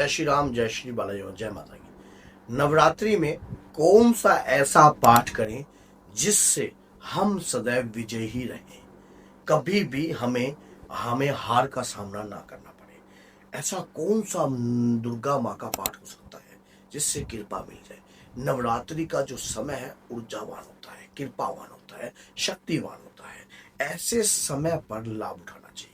जय श्री राम, जय श्री बालाजी और जय माता की। नवरात्रि में कौन सा ऐसा पाठ करें जिससे हम सदैव विजयी ही रहें, कभी भी हमें हार का सामना ना करना पड़े। ऐसा कौन सा दुर्गा माँ का पाठ हो सकता है जिससे कृपा मिल जाए। नवरात्रि का जो समय है ऊर्जावान होता है, कृपावान होता है, शक्तिवान होता है। ऐसे समय पर लाभ उठाना चाहिए।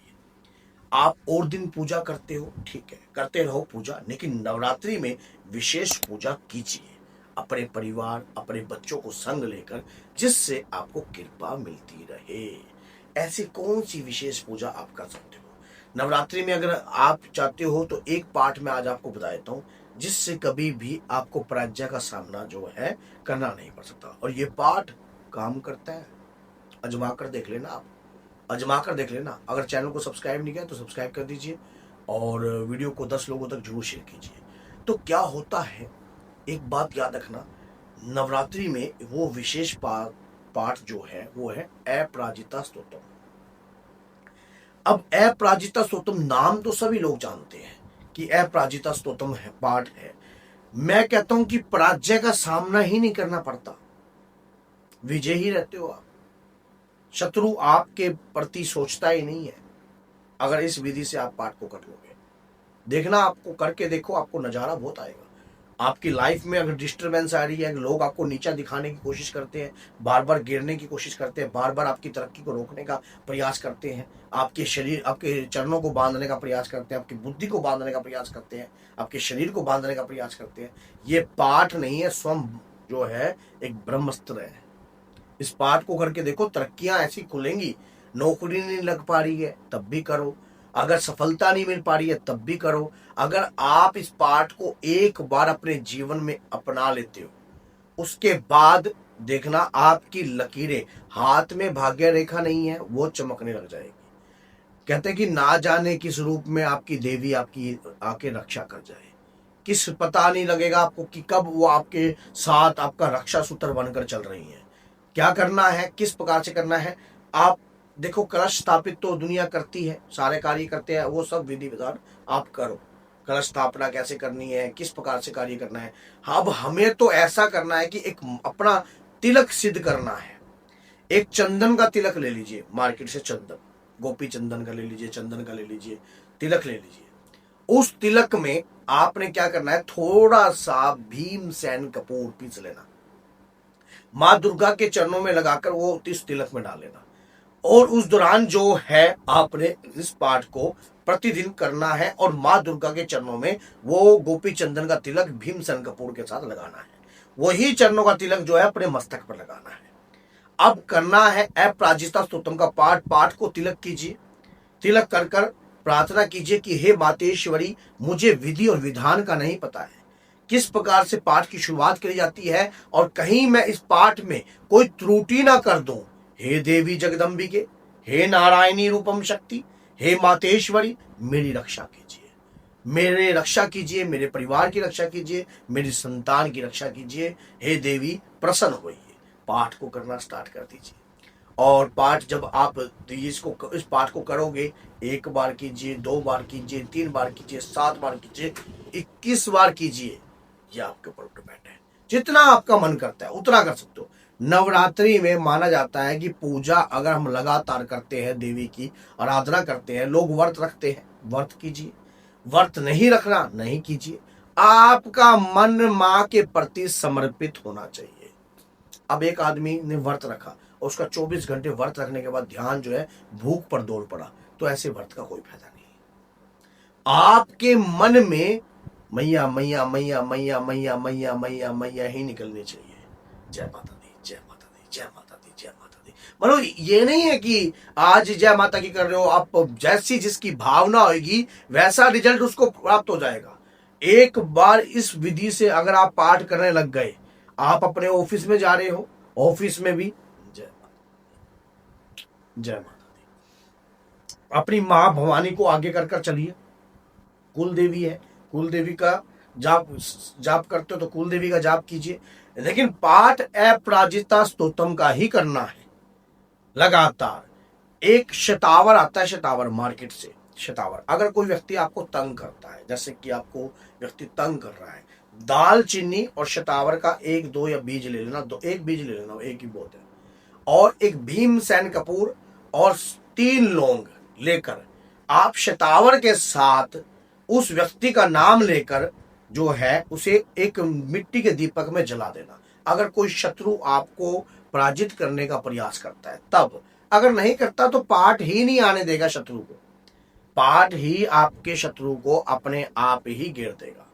आप और दिन पूजा करते हो, ठीक है, करते रहो पूजा, लेकिन नवरात्रि में विशेष पूजा कीजिए अपने परिवार, अपने बच्चों को संग लेकर, जिससे आपको कृपा मिलती रहे। ऐसी कौन सी विशेष पूजा आप कर सकते हो नवरात्रि में? अगर आप चाहते हो तो एक पाठ में आज आपको बता देता हूँ जिससे कभी भी आपको पराजय का सामना जो है करना नहीं पड़ सकता। और ये पाठ काम करता है, अजमा कर देख लेना, आप अजमा कर देख लेना। अगर चैनल को सब्सक्राइब नहीं किया तो सब्सक्राइब कर दीजिए और वीडियो को 10 लोगों तक जरूर शेयर कीजिए। तो क्या होता है, एक बात याद रखना, नवरात्रि में वो विशेष पाठ जो है वो है अपराजिता स्तोत्रम। अब अपराजिता स्तोत्रम नाम तो सभी लोग जानते हैं कि अपराजिता स्तोत्रम है, पाठ है। मैं कहता हूं कि पराजय का सामना ही नहीं करना पड़ता, विजय ही रहते हो आप। शत्रु आपके प्रति सोचता ही नहीं है अगर इस विधि से आप पाठ को कर लोगे। देखना, आपको करके देखो, आपको नजारा बहुत आएगा। आपकी लाइफ में अगर डिस्टरबेंस आ रही है, लोग आपको नीचा दिखाने की कोशिश करते हैं, बार बार गिरने की कोशिश करते हैं, बार बार आपकी तरक्की को रोकने का प्रयास करते हैं, आपके शरीर, आपके चरणों को बांधने का प्रयास करते हैं, आपकी बुद्धि को बांधने का प्रयास करते हैं, आपके शरीर को बांधने का प्रयास करते हैं, ये पाठ नहीं है, स्वयं जो है एक ब्रह्मास्त्र है। इस पाठ को करके देखो, तरक्कियां ऐसी खुलेंगी। नौकरी नहीं लग पा रही है तब भी करो, अगर सफलता नहीं मिल पा रही है तब भी करो। अगर आप इस पाठ को एक बार अपने जीवन में अपना लेते हो, उसके बाद देखना आपकी लकीरें, हाथ में भाग्य रेखा नहीं है वो चमकने लग जाएगी। कहते हैं कि ना जाने किस रूप में आपकी देवी आपकी आके रक्षा कर जाए, किस पता नहीं लगेगा आपको कि कब वो आपके साथ आपका रक्षा सूत्र बनकर चल रही है। क्या करना है, किस प्रकार से करना है, आप देखो। कलश स्थापित तो दुनिया करती है, सारे कार्य करते हैं, वो सब विधि विधान आप करो। कलश स्थापना कैसे करनी है, किस प्रकार से कार्य करना है। अब हमें तो ऐसा करना है कि एक अपना तिलक सिद्ध करना है। एक चंदन का तिलक ले लीजिए, मार्केट से चंदन, गोपी चंदन का ले लीजिए, चंदन का ले लीजिए, तिलक ले लीजिए। उस तिलक में आपने क्या करना है, थोड़ा सा भीमसेन कपूर पीस लेना, माँ दुर्गा के चरणों में लगाकर वो इस तिलक में डाल लेना। और उस दौरान जो है आपने इस पाठ को प्रतिदिन करना है और माँ दुर्गा के चरणों में वो गोपी चंदन का तिलक भीमसेन कपूर के साथ लगाना है। वही चरणों का तिलक जो है अपने मस्तक पर लगाना है। अब करना है अपराजिता स्तोत्रम का पाठ। पाठ को तिलक कीजिए, तिलक कर कर प्रार्थना कीजिए कि हे मातेश्वरी, मुझे विधि और विधान का नहीं पता है, किस प्रकार से पाठ की शुरुआत करी जाती है, और कहीं मैं इस पाठ में कोई त्रुटि ना कर दूं। हे देवी जगदम्बिके, हे नारायणी रूपम शक्ति, हे मातेश्वरी, मेरी रक्षा कीजिए, मेरे रक्षा कीजिए, मेरे परिवार की रक्षा कीजिए, मेरी संतान की रक्षा कीजिए। हे देवी प्रसन्न होइए। पाठ को करना स्टार्ट कर दीजिए। और पाठ जब आप इस पाठ को करोगे, 1 बार कीजिए, 2 बार कीजिए, 3 बार कीजिए, 7 बार कीजिए, 21 बार कीजिए, यह आपके ऊपर डिपेंड है। जितना आपका मन करता है उतना कर सकते हो। नवरात्रि में माना जाता है कि पूजा अगर हम लगातार करते हैं, देवी की आराधना करते हैं, लोग व्रत रखते हैं, व्रत कीजिए। व्रत नहीं रखना, नहीं कीजिए। आपका मन माँ के प्रति समर्पित होना चाहिए। अब एक आदमी ने व्रत रखा और उसका 24 घंटे व्रत रखने के बाद ध्यान जो है भूख पर दौड़ पड़ा, तो ऐसे व्रत का कोई फायदा नहीं। आपके मन में मैया मैया मैया मैया मैया मैया मैया मैया ही निकलनी चाहिए। जय माता दी, जय माता दी, जय माता दी, जय माता दी। मतलब ये नहीं है कि आज जय माता की कर रहे हो, आप जैसी जिसकी भावना होगी वैसा रिजल्ट उसको प्राप्त हो जाएगा। एक बार इस विधि से अगर आप पाठ करने लग गए, आप अपने ऑफिस में जा रहे हो, ऑफिस में भी जय माता, जय माता दी। अपनी माँ भवानी को आगे कर कर चलिए। कुल देवी है, कुल देवी का जाप करते हो तो कुल देवी का जाप कीजिए, लेकिन पाठ अपराजिता स्तोत्रम का ही करना है लगातार। एक शतावर आता है, शतावर मार्केट से, शतावर, अगर कोई व्यक्ति आपको तंग करता है, जैसे कि आपको व्यक्ति तंग कर रहा है, दाल चीनी और शतावर का एक दो या बीज ले लेना, दो एक बीज ले लेना, एक ही बहुत है, और एक भीमसेन कपूर और 3 लौंग लेकर आप शतावर के साथ उस व्यक्ति का नाम लेकर जो है उसे एक मिट्टी के दीपक में जला देना। अगर कोई शत्रु आपको पराजित करने का प्रयास करता है तब, अगर नहीं करता तो पाठ ही नहीं आने देगा शत्रु को, पाठ ही आपके शत्रु को अपने आप ही घेर देगा।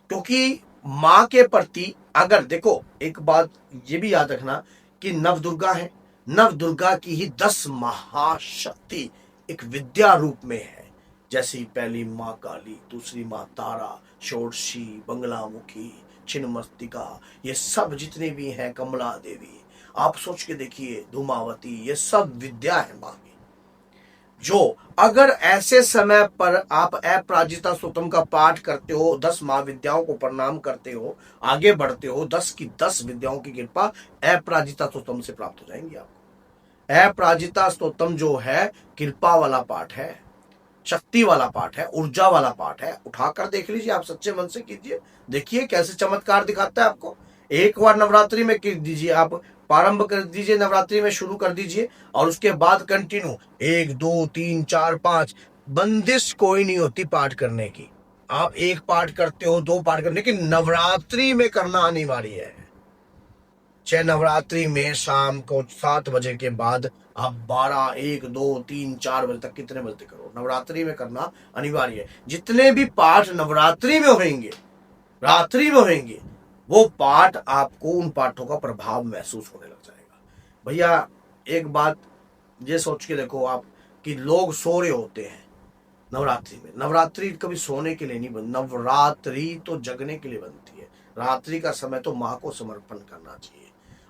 क्योंकि मां के प्रति, अगर देखो एक बात ये भी याद रखना कि नवदुर्गा है, नवदुर्गा की ही 10 महाशक्ति एक विद्या रूप में है, जैसे पहली मां काली, दूसरी मां तारा, षोडशी, बंगलामुखी, छिन्नमस्तिका, ये सब जितने भी हैं, कमला देवी, आप सोच के देखिए, धूमावती, ये सब विद्या है मां की। जो अगर ऐसे समय पर आप अपराजिता स्तोत्रम का पाठ करते हो, 10 महाविद्याओं को प्रणाम करते हो, आगे बढ़ते हो, 10 की 10 विद्याओं की कृपा अपराजिता स्तोत्रम से प्राप्त हो जाएंगी आपको। अपराजिता स्तोत्रम जो है कृपा वाला पाठ है, शक्ति वाला पाठ है, ऊर्जा वाला पाठ है। उठाकर देख लीजिए, आप सच्चे मन से कीजिए, देखिए कैसे चमत्कार दिखाता है आपको। एक बार नवरात्रि में कर दीजिए, आप प्रारंभ कर दीजिए, नवरात्रि में शुरू कर दीजिए, और उसके बाद कंटिन्यू 1 2 3 4 5, बंदिश कोई नहीं होती पाठ करने की। आप एक पाठ करते हो, 2 पाठ करने, लेकिन नवरात्रि में करना अनिवार्य है। चाहे नवरात्रि में शाम को 7 बजे के बाद आप 12 1 2 3 4 बजे तक कितने बजे करो, नवरात्रि में करना अनिवार्य है। जितने भी पाठ नवरात्रि में होंगे, रात्रि में होंगे, वो पाठ आपको उन पाठों का प्रभाव महसूस होने लग जाएगा। भैया एक बात ये सोच के देखो आप कि लोग सो रहे होते हैं नवरात्रि में। नवरात्रि कभी सोने के लिए नहीं बनती, नवरात्रि तो जगने के लिए बनती है। रात्रि का समय तो माँ को समर्पण करना चाहिए।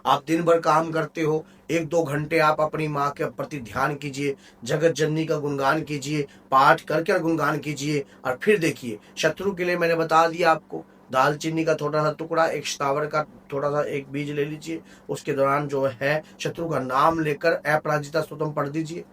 आप दिन भर काम करते हो, 1-2 घंटे आप अपनी माँ के प्रति ध्यान कीजिए, जगत जननी का गुणगान कीजिए, पाठ करके गुणगान कीजिए, और फिर देखिए शत्रु के लिए मैंने बता दिया आपको, दालचीनी का थोड़ा सा टुकड़ा, एक शतावर का थोड़ा सा एक बीज ले लीजिए, उसके दौरान जो है शत्रु का नाम लेकर अपराजिता स्तोत्रम पढ़ दीजिए,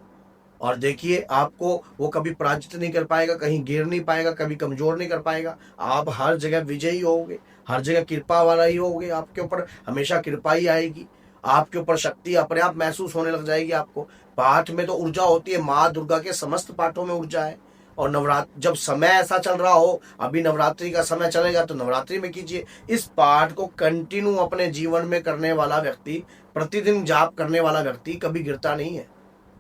और देखिए आपको वो कभी पराजित नहीं कर पाएगा, कहीं गिर नहीं पाएगा, कभी कमजोर नहीं कर पाएगा। आप हर जगह विजयी होगे, हर जगह कृपा वाला ही होगे, आपके ऊपर हमेशा कृपा ही आएगी, आपके ऊपर शक्ति अपने आप महसूस होने लग जाएगी आपको। पाठ में तो ऊर्जा होती है, माँ दुर्गा के समस्त पाठों में ऊर्जा है। और नवरात्र जब समय ऐसा चल रहा हो, अभी नवरात्रि का समय चलेगा तो नवरात्रि में कीजिए। इस पाठ को कंटिन्यू अपने जीवन में करने वाला व्यक्ति, प्रतिदिन जाप करने वाला व्यक्ति कभी गिरता नहीं है।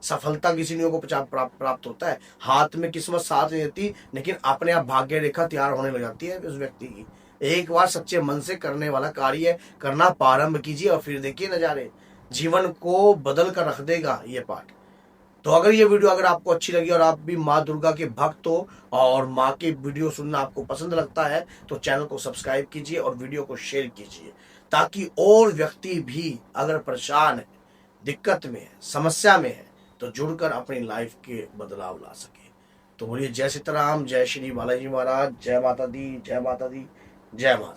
सफलता किसी को प्राप्त होता है, हाथ में किस्मत साथ नहीं देती, लेकिन अपने आप भाग्य रेखा तैयार होने लग जाती है उस व्यक्ति की। एक बार सच्चे मन से करने वाला कार्य करना प्रारंभ कीजिए, और फिर देखिए नजारे, जीवन को बदल कर रख देगा ये पाठ। तो अगर ये वीडियो अगर आपको अच्छी लगी और आप भी माँ दुर्गा के भक्त हो और माँ की वीडियो सुनना आपको पसंद लगता है, तो चैनल को सब्सक्राइब कीजिए और वीडियो को शेयर कीजिए, ताकि और व्यक्ति भी अगर परेशान है, दिक्कत में है, समस्या में है, तो जुड़कर अपनी लाइफ के बदलाव ला सके। तो बोलिए जय सीताराम, जय श्री बालाजी महाराज, जय माता दी, जय माता दी, जय माता।